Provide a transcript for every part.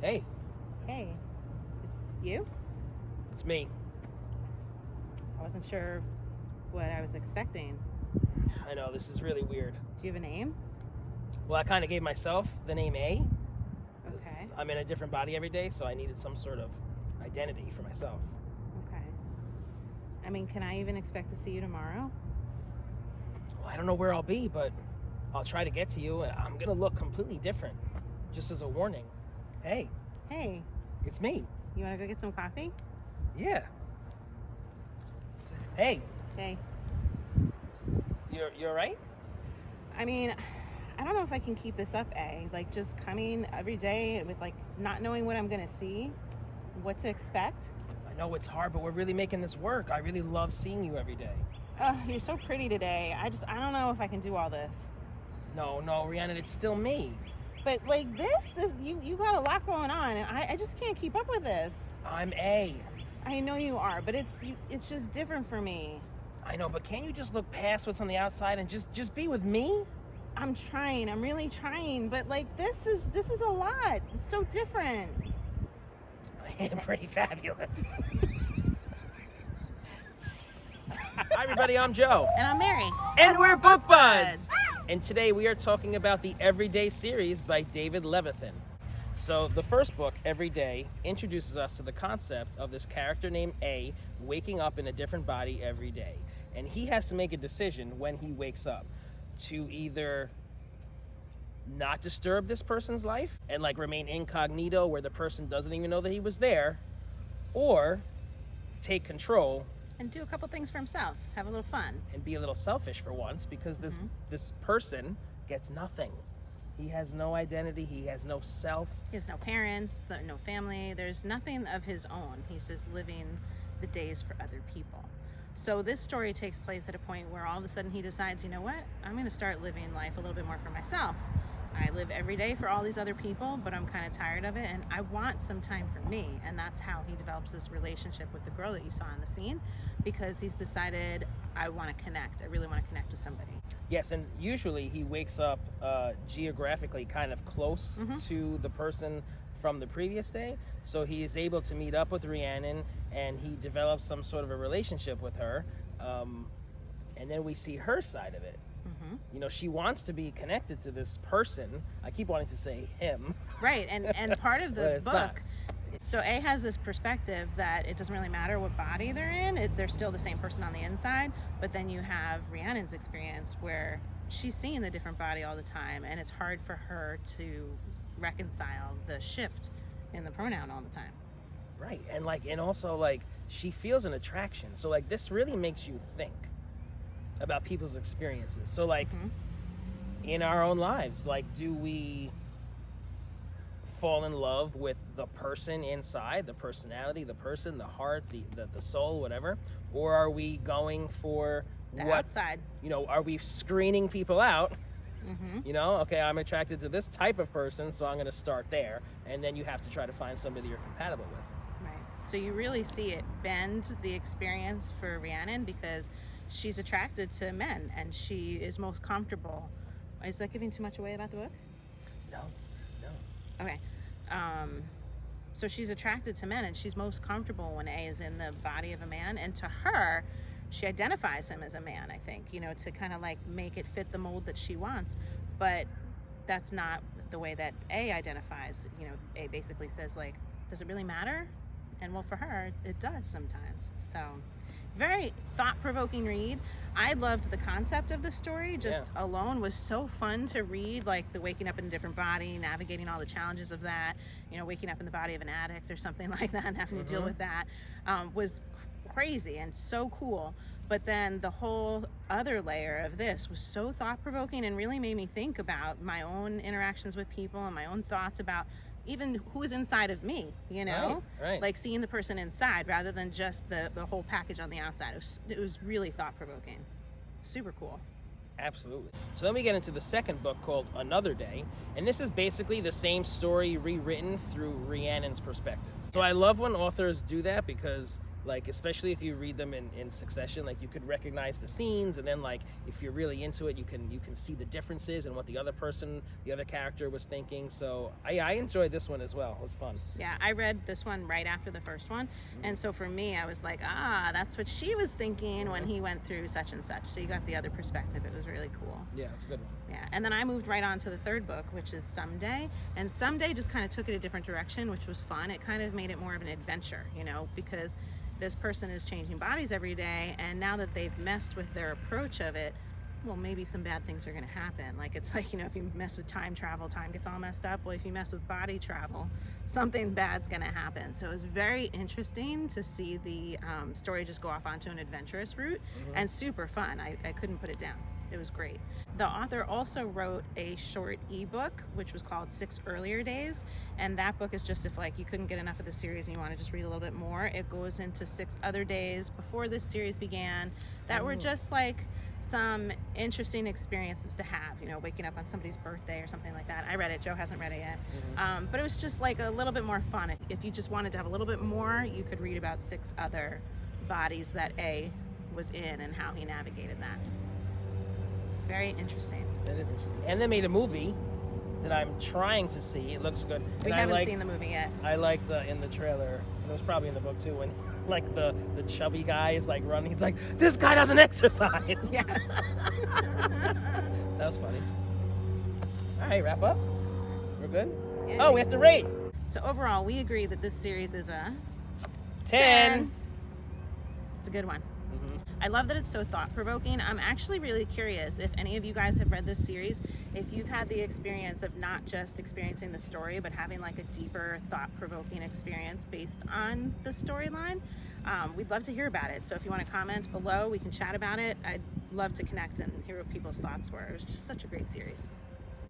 Hey, Hey, it's you? it's me. I wasn't sure what I was expecting. I know, this is really weird. Do you have a name? Well, I kind of gave myself the name A, because Okay. I'm in a different body every day, so I needed some sort of identity for myself. Okay. I mean, can I even expect to see you tomorrow? Well, I don't know where I'll be, but I'll try to get to you, and I'm going to look completely different, just as a warning. Hey, Hey, it's me. you want to go get some coffee? Yeah. Hey, Hey. you're right? I mean, I don't know if I can keep this up, A. Like, just coming every day with, like, not knowing what I'm going to see, what to expect. I know it's hard, but we're really making this work. I really love seeing you every day. You're so pretty today. I don't know if I can do all this. No, Rhiannon, it's still me. But, like, this is, you got a lot going on, and I just can't keep up with this. I'm A. I know you are, but it's just different for me. I know, but can't you just look past what's on the outside and just be with me? I'm trying. I'm really trying, but like this is a lot. It's so different. I am pretty fabulous. Hi everybody, I'm Joe. And I'm Mary. And we're Book Buds! And today we are talking about the Everyday series by David Levithan. So the first book, Everyday, introduces us to the concept of this character named A waking up in a different body every day. And he has to make a decision when he wakes up to either not disturb this person's life and like remain incognito where the person doesn't even know that he was there, or take control And do a couple things for himself. Have a little fun. and be a little selfish for once, because this person gets nothing. He has no identity, he has no self. He has no parents, no family. There's nothing of his own. He's just living the days for other people. So this story takes place at a point where all of a sudden he decides, you know what? I'm going to start living life a little bit more for myself. I live every day for all these other people, but I'm kind of tired of it, and I want some time for me. And that's how he develops this relationship with the girl that you saw in the scene, because he's decided, I want to connect. I really want to connect with somebody. Yes, and usually he wakes up geographically kind of close to the person from the previous day, so he is able to meet up with Rhiannon, and he develops some sort of a relationship with her, and then we see her side of it. You know, she wants to be connected to this person. I keep wanting to say him. Right, and part of But the it's book, not. so A has this perspective that it doesn't really matter what body they're in, they're still the same person on the inside, but then you have Rhiannon's experience where she's seeing the different body all the time, and it's hard for her to reconcile the shift in the pronoun all the time. Right, and also like she feels an attraction. So like this really makes you think about people's experiences. So like in our own lives, like do we fall in love with the person inside, the personality, the person, the heart, the soul, whatever, or are we going for The what outside. you know, are we screening people out? You know, okay, I'm attracted to this type of person, so I'm going to start there, and then you have to try to find somebody you're compatible with. Right. So you really see it bend the experience for Rhiannon, because she's attracted to men and she is most comfortable. Is that giving too much away about the book? No. Okay. So she's attracted to men and she's most comfortable when A is in the body of a man, and to her, she identifies him as a man, I think, you know, to kind of like make it fit the mold that she wants. But that's not the way that A identifies. You know, A basically says, like, does it really matter? And well, for her, it does sometimes. So very thought-provoking read. I loved the concept of the story. Just alone was so fun to read, like the waking up in a different body, navigating all the challenges of that, you know, waking up in the body of an addict or something like that and having to deal with that was crazy and so cool. But then the whole other layer of this was so thought-provoking and really made me think about my own interactions with people and my own thoughts about even who is inside of me, you know? Right. Like seeing the person inside rather than just the whole package on the outside. It was really thought-provoking. Super cool. Absolutely. So then we get into the second book called Another Day, and this is basically the same story rewritten through Rhiannon's perspective. So I love when authors do that, because like especially if you read them in succession, like you could recognize the scenes, and then like if you're really into it, you can see the differences and what the other character was thinking. So I enjoyed this one as well. It was fun. Yeah, I read this one right after the first one, and so for me, I was like, that's what she was thinking when he went through such and such. So you got the other perspective. It was really cool. Yeah, it's a good one. Yeah, and then I moved right on to the third book, which is Someday, and Someday just kind of took it a different direction, which was fun. It kind of made it more of an adventure, you know, because this person is changing bodies every day, and now that they've messed with their approach of it, well, maybe some bad things are going to happen. Like, it's like, you know, if you mess with time travel, time gets all messed up. Well, if you mess with body travel, something bad's going to happen. So it was very interesting to see the story just go off onto an adventurous route, and super fun. I couldn't put it down. It was great. The author also wrote a short ebook, which was called 6 Earlier Days. And that book is just if like you couldn't get enough of the series and you want to just read a little bit more, it goes into 6 other days before this series began that were just like some interesting experiences to have, you know, waking up on somebody's birthday or something like that. I read it. Joe hasn't read it yet. But it was just like a little bit more fun. If you just wanted to have a little bit more, you could read about 6 other bodies that A was in and how he navigated that. Very interesting. That is interesting. And they made a movie that I'm trying to see. It looks good. We haven't seen the movie yet. I liked in the trailer, and it was probably in the book too, when like the chubby guy is like running. He's like, this guy doesn't exercise. Yes. That was funny. All right, wrap up. We're good? Yeah. Oh, we have to rate. So overall, we agree that this series is a 10. It's a good one. I love that it's so thought-provoking. I'm actually really curious if any of you guys have read this series, if you've had the experience of not just experiencing the story, but having like a deeper thought-provoking experience based on the storyline. We'd love to hear about it. So if you want to comment below, we can chat about it. I'd love to connect and hear what people's thoughts were. It was just such a great series.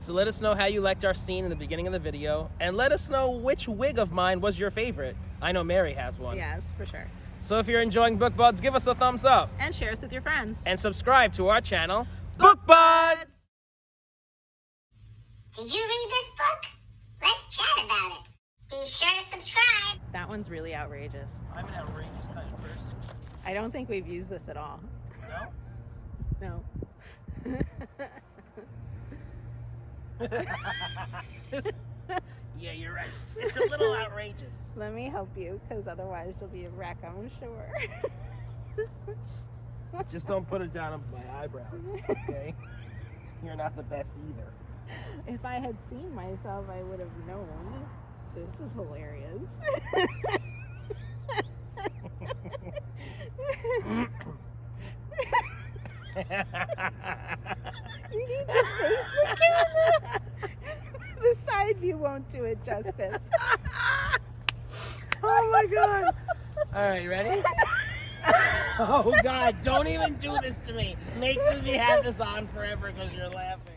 So let us know how you liked our scene in the beginning of the video, and let us know which wig of mine was your favorite. I know Mary has one. Yes, for sure. So if you're enjoying Book Buds, give us a thumbs up. And share us with your friends. And subscribe to our channel, Book Buds! Did you read this book? Let's chat about it. Be sure to subscribe. That one's really outrageous. I'm an outrageous kind of person. I don't think we've used this at all. No? No. Yeah, you're right. It's a little outrageous. Let me help you, because otherwise you'll be a wreck, I'm sure. Just don't put it down on my eyebrows, okay? You're not the best either. If I had seen myself, I would have known. This is hilarious. You need to face the camera. The side view won't do it justice. Oh my god. All right, ready? Oh god, don't even do this to me. Make me have this on forever because you're laughing.